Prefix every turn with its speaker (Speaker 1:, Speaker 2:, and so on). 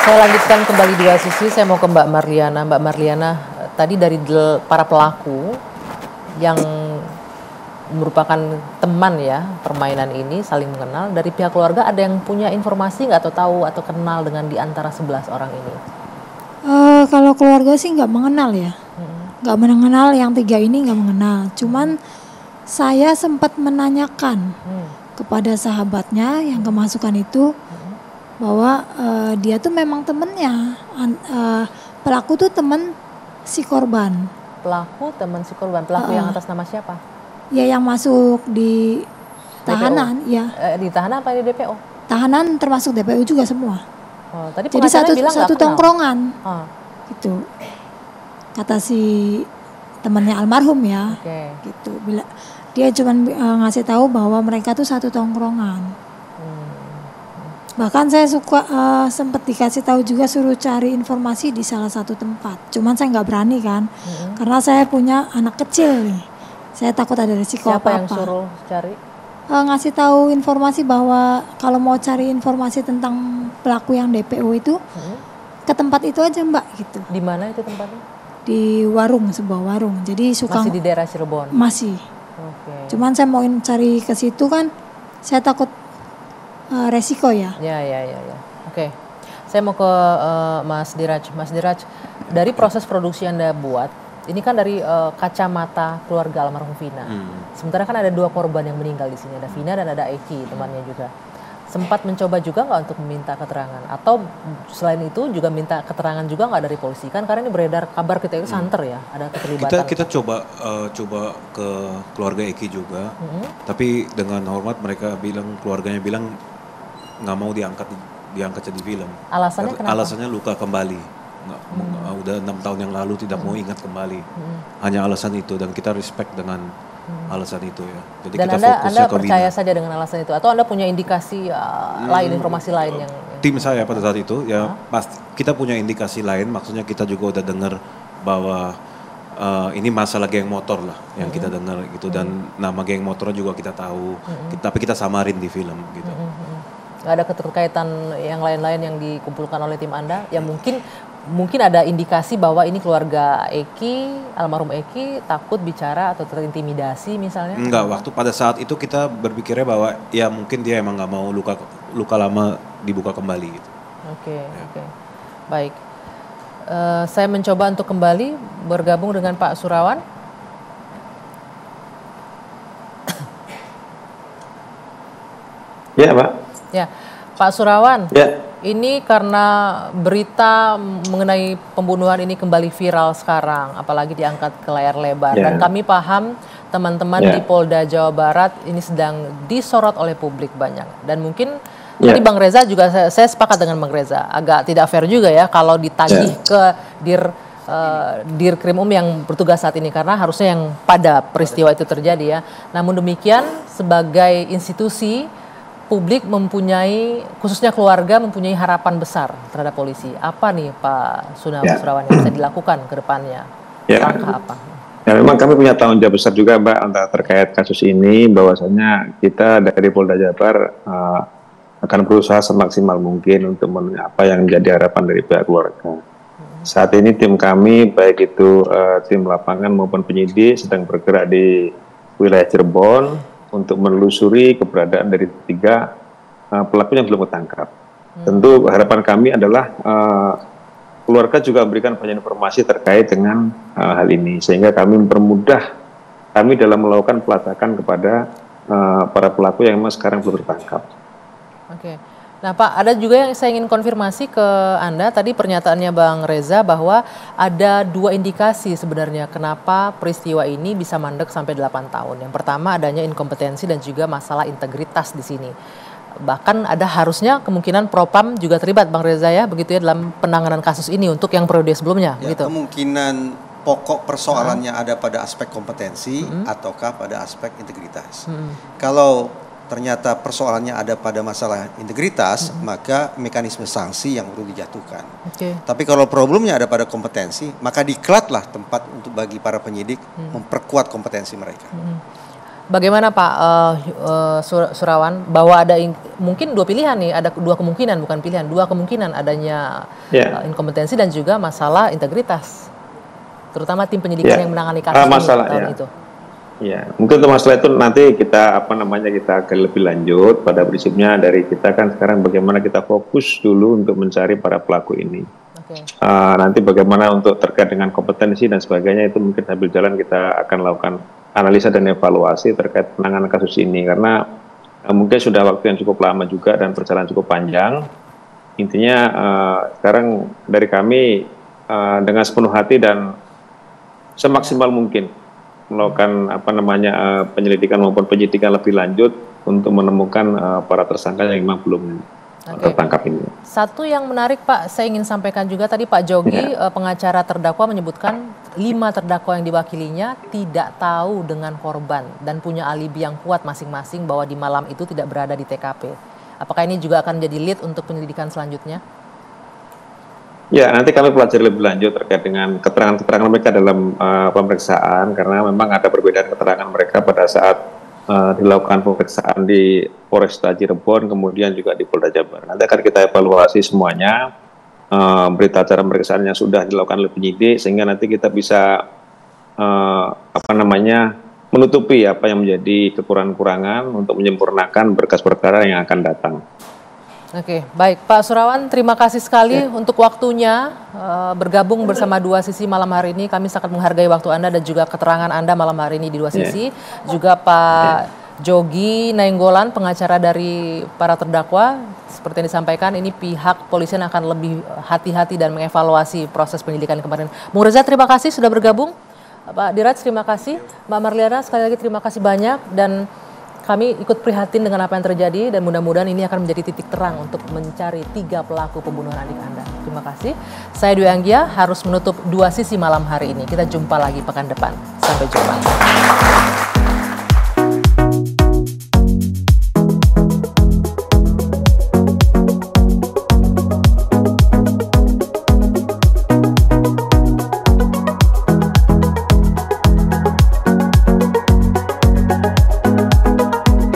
Speaker 1: Saya lanjutkan kembali dua sisi, saya mau ke Mbak Marliana. Mbak Marliana, tadi dari para pelaku yang merupakan teman ya permainan ini, saling mengenal, dari pihak keluarga ada yang punya informasi nggak atau tahu atau kenal dengan di antara 11 orang ini?
Speaker 2: Kalau keluarga sih nggak mengenal ya, nggak mengenal, yang 3 ini nggak mengenal. Cuman saya sempat menanyakan kepada sahabatnya yang kemasukan itu, bahwa dia tuh memang temennya, pelaku tuh temen si korban.
Speaker 1: Pelaku teman si korban, pelaku yang atas nama siapa?
Speaker 2: Ya yang masuk di tahanan,
Speaker 1: DPO.
Speaker 2: ya.
Speaker 1: Di tahanan apa di DPO?
Speaker 2: Tahanan termasuk DPO juga semua.
Speaker 1: Oh, tadi
Speaker 2: jadi satu
Speaker 1: bilang
Speaker 2: tongkrongan, gitu. Kata si temannya almarhum ya, gitu. Dia cuma ngasih tahu bahwa mereka tuh satu tongkrongan. Bahkan saya sempat dikasih tahu juga suruh cari informasi di salah satu tempat. Cuman saya nggak berani kan, karena saya punya anak kecil nih. Saya takut ada risiko
Speaker 1: apa-apa.
Speaker 2: Siapa
Speaker 1: yang suruh cari?
Speaker 2: Ngasih tahu informasi bahwa kalau mau cari informasi tentang pelaku yang DPO itu, ke tempat itu aja Mbak, gitu.
Speaker 1: Di mana itu tempatnya?
Speaker 2: Di warung, sebuah warung. Jadi
Speaker 1: masih di daerah Cirebon?
Speaker 2: Masih. Cuman saya mau cari ke situ kan, saya takut resiko ya.
Speaker 1: Ya. Oke. Saya mau ke Mas Diraj. Mas Diraj, dari proses produksi Anda buat, ini kan dari kacamata keluarga almarhum Vina. Sementara kan ada 2 korban yang meninggal di sini, ada Vina dan ada Eki, temannya juga. Sempat mencoba juga nggak untuk meminta keterangan? Atau selain itu juga minta keterangan juga nggak dari polisi? Kan karena ini beredar kabar kita itu santer ya, ada keterlibatan.
Speaker 3: Kita coba ke keluarga Eki juga, tapi dengan hormat mereka bilang, keluarganya bilang nggak mau diangkat jadi film.
Speaker 1: Alasannya kenapa?
Speaker 3: Alasannya luka kembali. Udah 6 tahun yang lalu tidak mau ingat kembali. Hanya alasan itu, dan kita respect dengan alasan itu ya. Jadi
Speaker 1: dan
Speaker 3: kita
Speaker 1: Anda percaya saja dengan alasan itu, atau Anda punya indikasi lain, informasi lain yang
Speaker 3: tim saya pada saat itu ya, pasti kita punya indikasi lain. Maksudnya kita juga udah dengar bahwa ini masalah geng motor lah yang kita dengar gitu, dan nama geng motornya juga kita tahu, tapi kita samarin di film gitu.
Speaker 1: Nggak ada keterkaitan yang lain-lain yang dikumpulkan oleh tim Anda yang mungkin ada indikasi bahwa ini keluarga Eki, almarhum Eki takut bicara atau terintimidasi misalnya?
Speaker 3: Enggak, waktu pada saat itu kita berpikirnya bahwa ya mungkin dia emang nggak mau luka lama dibuka kembali gitu.
Speaker 1: Oke. Baik. Saya mencoba untuk kembali bergabung dengan Pak Surawan.
Speaker 4: Ya, Pak.
Speaker 1: Ya, Pak Surawan.
Speaker 4: Ya.
Speaker 1: Ini karena berita mengenai pembunuhan ini kembali viral sekarang, apalagi diangkat ke layar lebar. Dan kami paham teman-teman di Polda Jawa Barat ini sedang disorot oleh publik banyak. Dan mungkin tadi Bang Reza juga, saya sepakat dengan Bang Reza, agak tidak fair juga ya kalau ditagih ke Dirkrimum yang bertugas saat ini, karena harusnya yang pada peristiwa itu terjadi ya. Namun demikian, sebagai institusi, publik mempunyai, khususnya keluarga mempunyai harapan besar terhadap polisi. Apa nih Pak Surawan yang bisa dilakukan ke depannya? Langkah apa?
Speaker 4: Ya, memang kami punya tanggung jawab besar juga Mbak terkait kasus ini, bahwasanya kita dari Polda Jabar akan berusaha semaksimal mungkin untuk memenuhi apa yang menjadi harapan dari pihak keluarga. Saat ini tim kami, baik itu tim lapangan maupun penyidik, sedang bergerak di wilayah Cirebon untuk menelusuri keberadaan dari 3 pelaku yang belum ketangkap. Tentu harapan kami adalah keluarga juga memberikan banyak informasi terkait dengan hal ini, sehingga kami mempermudah kami dalam melakukan pelacakan kepada para pelaku yang memang sekarang belum tertangkap.
Speaker 1: Oke. Nah Pak, ada juga yang saya ingin konfirmasi ke Anda, tadi pernyataannya Bang Reza bahwa ada 2 indikasi sebenarnya kenapa peristiwa ini bisa mandek sampai 8 tahun. Yang pertama adanya inkompetensi dan juga masalah integritas di sini. Bahkan ada harusnya kemungkinan Propam juga terlibat Bang Reza ya, begitu ya, dalam penanganan kasus ini untuk yang periode sebelumnya.
Speaker 5: Ya,
Speaker 1: begitu.
Speaker 5: Kemungkinan pokok persoalannya ada pada aspek kompetensi ataukah pada aspek integritas. Kalau ternyata persoalannya ada pada masalah integritas, maka mekanisme sanksi yang perlu dijatuhkan. Tapi kalau problemnya ada pada kompetensi, maka diklatlah tempat untuk bagi para penyidik memperkuat kompetensi mereka.
Speaker 1: Bagaimana Pak Surawan, bahwa ada mungkin dua pilihan nih, ada dua kemungkinan, bukan pilihan, dua kemungkinan adanya inkompetensi dan juga masalah integritas, terutama tim penyidikan yang menangani kasus ini tahun itu.
Speaker 4: Ya, mungkin untuk masalah itu nanti kita kita akan lebih lanjut. Pada prinsipnya dari kita kan sekarang bagaimana kita fokus dulu untuk mencari para pelaku ini. Nanti bagaimana untuk terkait dengan kompetensi dan sebagainya itu mungkin sambil jalan kita akan lakukan analisa dan evaluasi terkait penanganan kasus ini, karena mungkin sudah waktu yang cukup lama juga dan perjalanan cukup panjang. Intinya sekarang dari kami dengan sepenuh hati dan semaksimal mungkin melakukan penyelidikan maupun penyidikan lebih lanjut untuk menemukan para tersangka yang memang belum tertangkap ini.
Speaker 1: Satu yang menarik Pak, saya ingin sampaikan juga tadi Pak Jogi, pengacara terdakwa menyebutkan 5 terdakwa yang diwakilinya tidak tahu dengan korban dan punya alibi yang kuat masing-masing bahwa di malam itu tidak berada di TKP. Apakah ini juga akan menjadi lead untuk penyelidikan selanjutnya?
Speaker 4: Ya, nanti kami pelajari lebih lanjut terkait dengan keterangan-keterangan mereka dalam pemeriksaan, karena memang ada perbedaan keterangan mereka pada saat dilakukan pemeriksaan di Polresta Cirebon, kemudian juga di Polda Jabar. Nanti akan kita evaluasi semuanya, berita acara pemeriksaan yang sudah dilakukan oleh penyidik, sehingga nanti kita bisa menutupi apa yang menjadi kekurangan-kurangan untuk menyempurnakan berkas perkara yang akan datang.
Speaker 1: Oke, baik Pak Surawan, terima kasih sekali untuk waktunya bergabung bersama Dua Sisi malam hari ini. Kami sangat menghargai waktu Anda dan juga keterangan Anda malam hari ini di Dua Sisi. Juga Pak Jogi Nainggolan, pengacara dari para terdakwa. Seperti yang disampaikan, ini pihak polisian akan lebih hati-hati dan mengevaluasi proses penyelidikan kemarin. Bung Reza, terima kasih sudah bergabung. Pak Diraj, terima kasih. Mbak Marliana, sekali lagi terima kasih banyak. Dan kami ikut prihatin dengan apa yang terjadi dan mudah-mudahan ini akan menjadi titik terang untuk mencari 3 pelaku pembunuhan adik Anda. Terima kasih. Saya Dwi Anggia harus menutup Dua Sisi malam hari ini. Kita jumpa lagi pekan depan. Sampai jumpa.